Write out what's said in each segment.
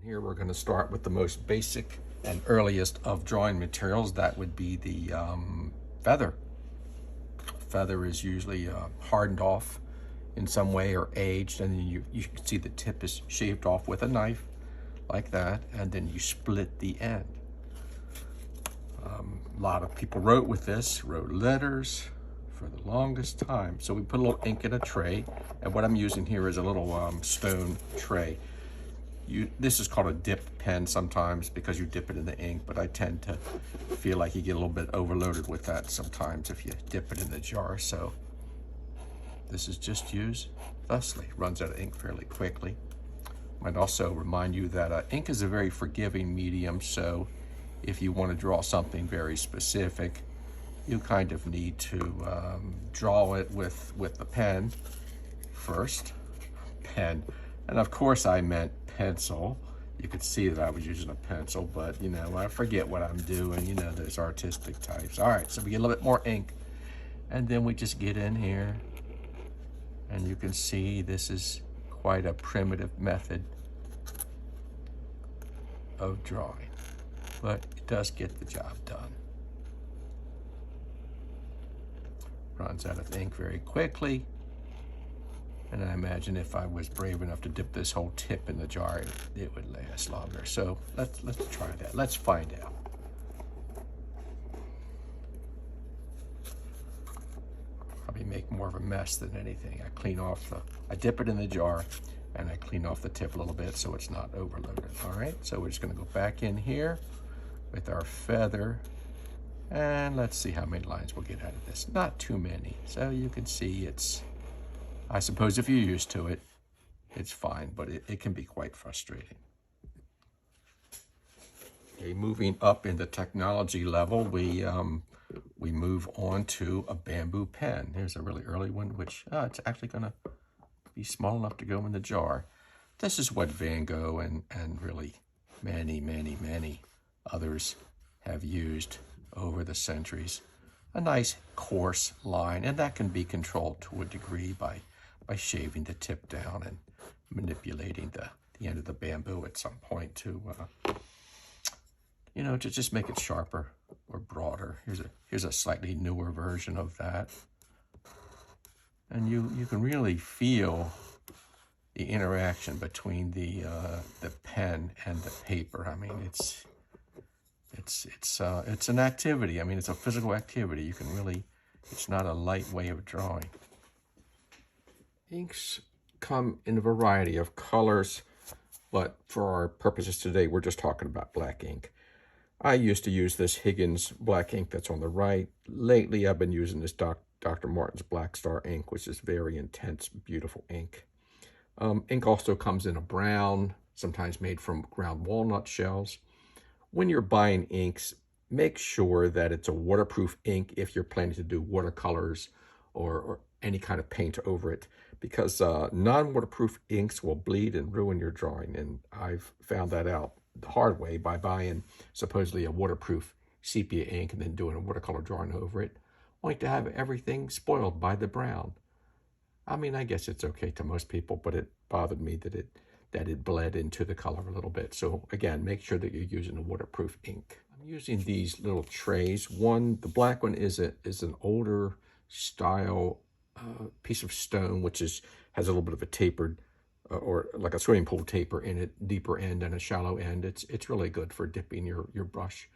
And here we're going to start with the most basic and earliest of drawing materials. That would be the feather. Feather is usually hardened off in some way or aged, and then you can see the tip is shaved off with a knife like that, and then you split the end. A lot of people wrote letters for the longest time. So we put a little ink in a tray, and what I'm using here is a little stone tray. This is called a dip pen sometimes because you dip it in the ink, but I tend to feel like you get a little bit overloaded with that sometimes if you dip it in the jar. So this is just used thusly. Runs out of ink fairly quickly. Might also remind you that ink is a very forgiving medium, so if you want to draw something very specific, you kind of need to draw it with the pen first. Pen. And of course I meant pencil. You could see that I was using a pencil, but you know, I forget what I'm doing. You know, those artistic types. All right, so we get a little bit more ink, and then we just get in here, and you can see this is quite a primitive method of drawing, but it does get the job done. Runs out of ink very quickly. And I imagine if I was brave enough to dip this whole tip in the jar, it would last longer. So let's try that. Let's find out. Probably make more of a mess than anything. I dip it in the jar and I clean off the tip a little bit so it's not overloaded. All right, so we're just gonna go back in here with our feather, and let's see how many lines we'll get out of this. Not too many. So you can see I suppose if you're used to it, it's fine, but it can be quite frustrating. Okay, moving up in the technology level, we move on to a bamboo pen. Here's a really early one, which it's actually gonna be small enough to go in the jar. This is what Van Gogh and really many others have used over the centuries. A nice coarse line, and that can be controlled to a degree by shaving the tip down and manipulating the end of the bamboo at some point to, you know, to just make it sharper or broader. Here's a slightly newer version of that. And you can really feel the interaction between the pen and the paper. I mean, it's an activity. I mean, it's a physical activity. You can really, it's not a light way of drawing. Inks come in a variety of colors, but for our purposes today, we're just talking about black ink. I used to use this Higgins black ink that's on the right. Lately, I've been using this Dr. Martin's Black Star ink, which is very intense, beautiful ink. Ink also comes in a brown, sometimes made from ground walnut shells. When you're buying inks, make sure that it's a waterproof ink if you're planning to do watercolors or any kind of paint over it, because non-waterproof inks will bleed and ruin your drawing. And I've found that out the hard way by buying supposedly a waterproof sepia ink and then doing a watercolor drawing over it, only to have everything spoiled by the brown. I mean, I guess it's okay to most people, but it bothered me that it bled into the color a little bit. So again, make sure that you're using a waterproof ink. I'm using these little trays. The black one is an older style piece of stone, which has a little bit of a tapered or like a swimming pool taper in it, deeper end and a shallow end. It's really good for dipping your brush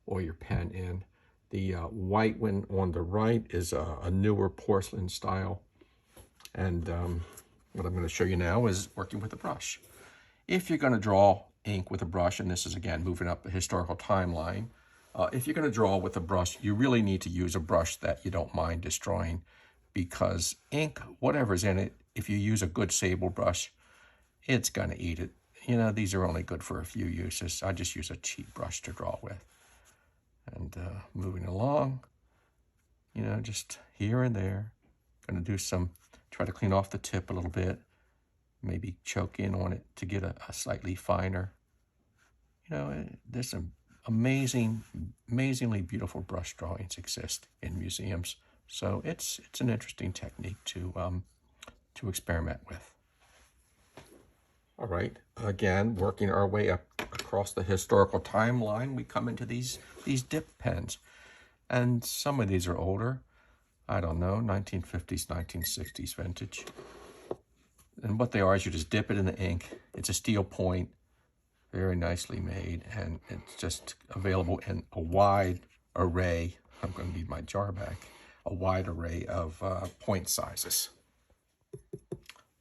or your pen in. The white one on the right is a newer porcelain style. And what I'm going to show you now is working with a brush. If you're going to draw ink with a brush, and this is again moving up the historical timeline, if you're going to draw with a brush, you really need to use a brush that you don't mind destroying, because ink, whatever's in it, if you use a good sable brush, it's going to eat it. You know, these are only good for a few uses. I just use a cheap brush to draw with. And moving along, you know, just here and there. Going to do try to clean off the tip a little bit, maybe choke in on it to get a slightly finer. You know, there's some amazingly beautiful brush drawings exist in museums. So it's an interesting technique to experiment with. All right, again, working our way up across the historical timeline, we come into these dip pens. And some of these are older. I don't know, 1950s, 1960s vintage. And what they are is you just dip it in the ink. It's a steel point, very nicely made, and it's just available in a wide array. I'm going to need my jar back. A wide array of point sizes.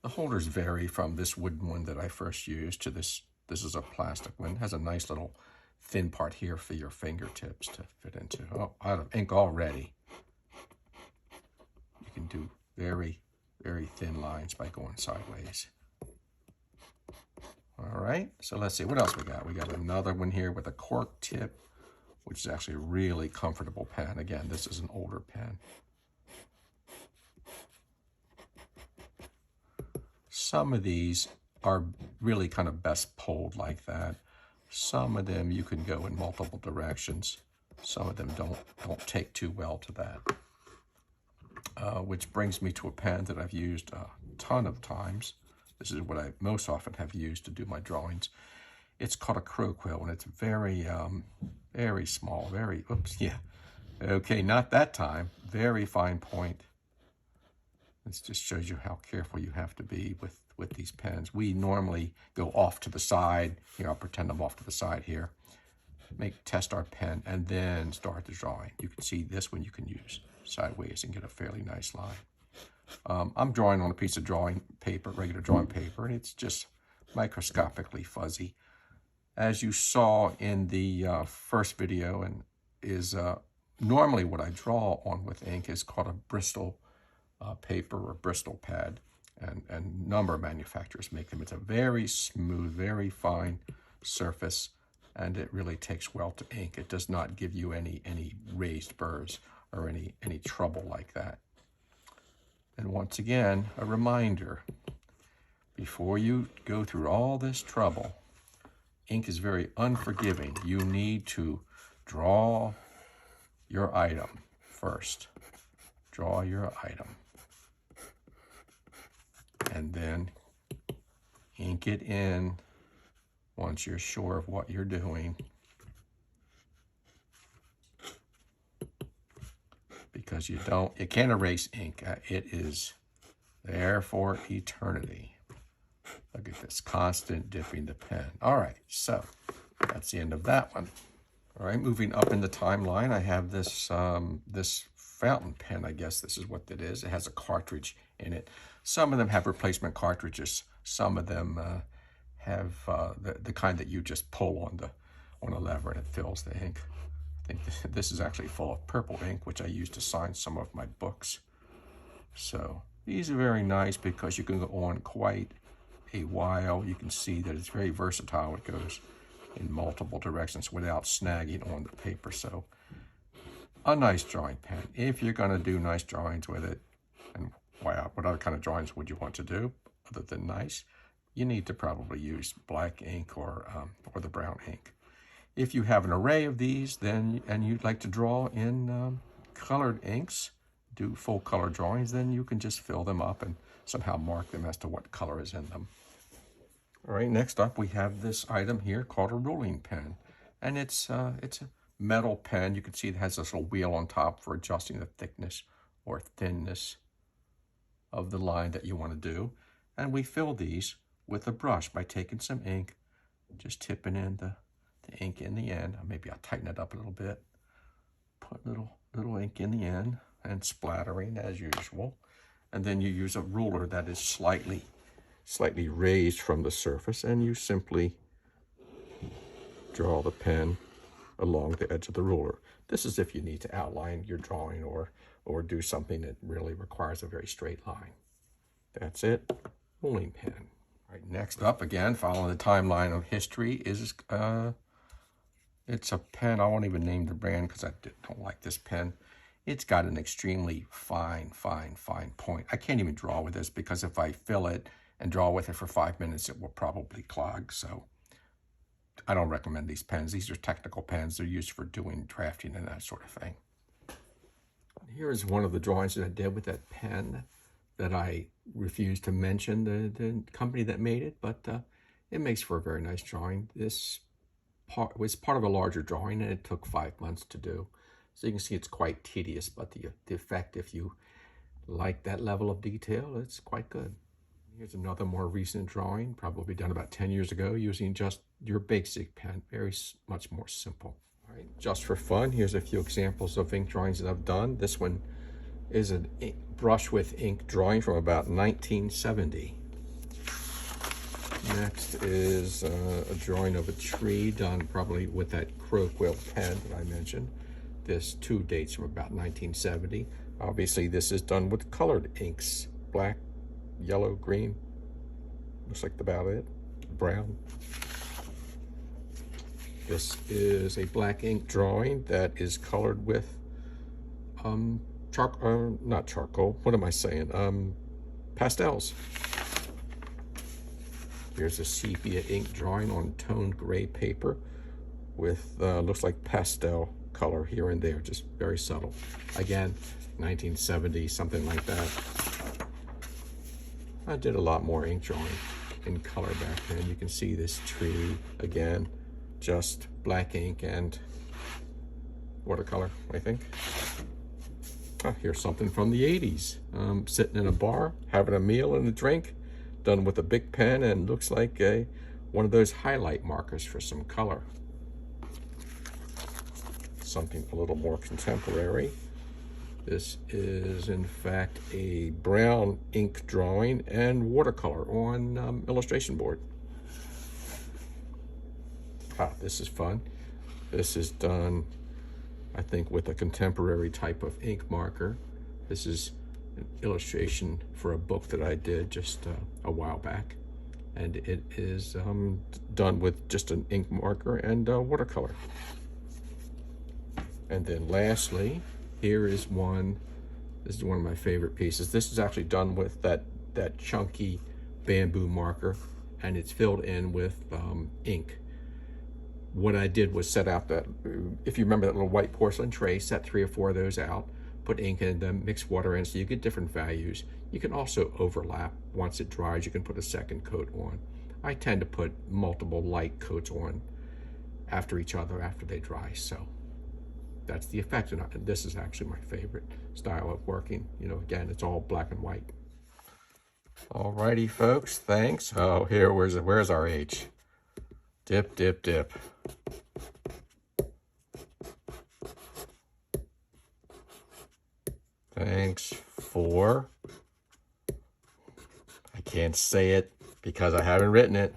The holders vary from this wooden one that I first used to this. This is a plastic one. It has a nice little thin part here for your fingertips to fit into. Oh, out of ink already. You can do very, very thin lines by going sideways. All right, so let's see, what else we got? We got another one here with a cork tip, which is actually a really comfortable pen. Again, this is an older pen. Some of these are really kind of best pulled like that. Some of them you can go in multiple directions. Some of them don't take too well to that. Which brings me to a pen that I've used a ton of times. This is what I most often have used to do my drawings. It's called a crow quill, and it's very, very small, very, oops, yeah. Okay, not that time. Very fine point. This just shows you how careful you have to be with these pens. We normally go off to the side. Here, I'll pretend I'm off to the side here. Test our pen, and then start the drawing. You can see this one you can use sideways and get a fairly nice line. I'm drawing on a piece of drawing paper, regular drawing paper, and it's just microscopically fuzzy. As you saw in the first video, and is normally what I draw on with ink is called a Bristol paper or Bristol pad, and a number of manufacturers make them. It's a very smooth, very fine surface, and it really takes well to ink. It does not give you any raised burrs or any trouble like that. And once again, a reminder, before you go through all this trouble, ink is very unforgiving. You need to draw your item first. Draw your item. And then ink it in once you're sure of what you're doing. Because you can't erase ink. It is there for eternity. Look at this, constant dipping the pen. All right, so that's the end of that one. All right, moving up in the timeline, I have this this fountain pen. I guess this is what it is. It has a cartridge in it. Some of them have replacement cartridges. Some of them have the kind that you just pull on a lever and it fills the ink. I think this is actually full of purple ink, which I use to sign some of my books. So these are very nice because you can go on quite a while. You can see that it's very versatile. It goes in multiple directions without snagging on the paper. So a nice drawing pen. If you're going to do nice drawings with it, and wow, what other kind of drawings would you want to do other than nice? You need to probably use black ink or the brown ink. If you have an array of these, and you'd like to draw in colored inks, do full color drawings, then you can just fill them up and somehow mark them as to what color is in them. All right, next up we have this item here called a ruling pen. And it's a metal pen. You can see it has this little wheel on top for adjusting the thickness or thinness of the line that you want to do. And we fill these with a brush by taking some ink, just tipping in the ink in the end. Maybe I'll tighten it up a little bit. Put little ink in the end and splattering as usual. And then you use a ruler that is slightly raised from the surface, and you simply draw the pen along the edge of the ruler. This is if you need to outline your drawing or do something that really requires a very straight line. That's it, ruling pen. All right, next up, again, following the timeline of history, is it's a pen. I won't even name the brand because I don't like this pen. It's got an extremely fine point. I can't even draw with this because if I fill it and draw with it for 5 minutes, it will probably clog. So I don't recommend these pens. These are technical pens. They're used for doing drafting and that sort of thing. Here is one of the drawings that I did with that pen that I refused to mention the company that made it, but It makes for a very nice drawing. This part was part of a larger drawing, and it took 5 months to do. So you can see it's quite tedious, but the effect, if you like that level of detail, it's quite good. Here's another more recent drawing, probably done about 10 years ago, using just your basic pen, very much more simple. All right, just for fun, here's a few examples of ink drawings that I've done. This one is a brush with ink drawing from about 1970. Next is a drawing of a tree done probably with that crow quill pen that I mentioned. This too dates from about 1970. Obviously, this is done with colored inks, black, yellow, green. Looks like about it. Brown. This is a black ink drawing that is colored with not charcoal. What am I saying? Pastels. Here's a sepia ink drawing on toned gray paper with looks like pastel color here and there, just very subtle. Again, 1970, something like that. I did a lot more ink drawing in color back then. You can see this tree again, just black ink and watercolor, I think. Here's something from the 80s. Sitting in a bar, having a meal and a drink, done with a big pen, and looks like one of those highlight markers for some color. Something a little more contemporary. This is, in fact, a brown ink drawing and watercolor on illustration board. This is fun. This is done, I think, with a contemporary type of ink marker. This is an illustration for a book that I did just a while back. And it is done with just an ink marker and watercolor. And then lastly, here is one. This is one of my favorite pieces. This is actually done with that chunky bamboo marker, and it's filled in with ink. What I did was set out that, if you remember that little white porcelain tray, set 3 or 4 of those out, put ink in them, mix water in, so you get different values. You can also overlap. Once it dries, you can put a second coat on. I tend to put multiple light coats on after each other after they dry, so that's the effect. And this is actually my favorite style of working. You know, again, it's all black and white. Alrighty, folks, thanks. Oh, here, where's our H? Dip, dip, dip. Thanks for, I can't say it because I haven't written it.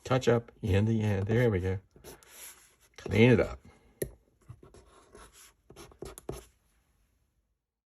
Touch up in the end. There we go. Clean it up.